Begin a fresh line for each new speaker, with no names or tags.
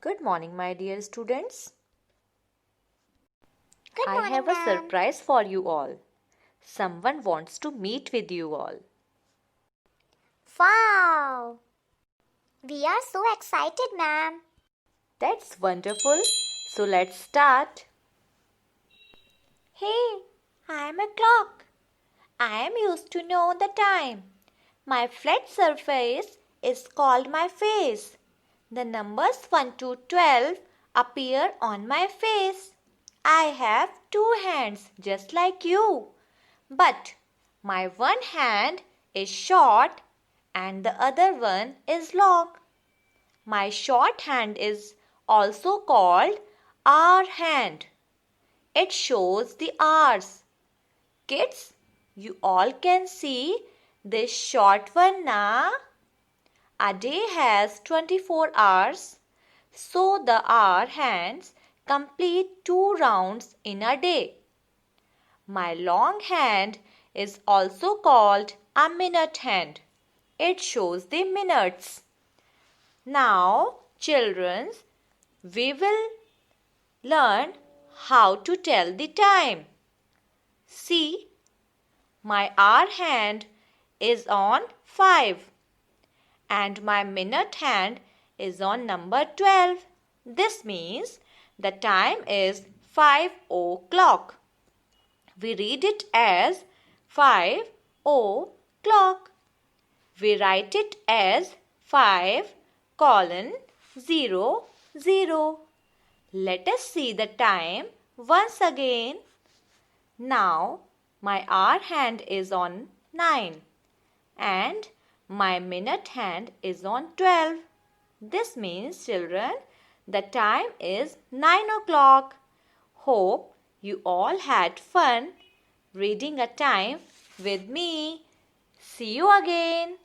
Good morning, my dear students.
Good
I
morning,
have a
ma'am.
surprise for you all. Someone wants to meet with you all.
Wow! We are so excited, ma'am.
That's wonderful. So let's start.
Hey, I am a clock. I am used to know the time. My flat surface is called my face. The numbers 1 to 12 appear on my face. I have two hands just like you. But my one hand is short and the other one is long. My short hand is also called hour hand. It shows the hours. Kids, you all can see this short one now. A day has 24 hours, so the hour hands complete 2 rounds in a day. My long hand is also called a minute hand. It shows the minutes. Now, children, we will learn how to tell the time. See, my hour hand is on 5 and my minute hand is on number 12. This means the time is 5 o'clock. We read it as 5 o'clock. We write it as 5 colon 0 0. Let us see the time once again. Now my hour hand is on 9 and my minute hand is on 12. This means, children, the time is 9 o'clock. Hope you all had fun reading a time with me. See you again.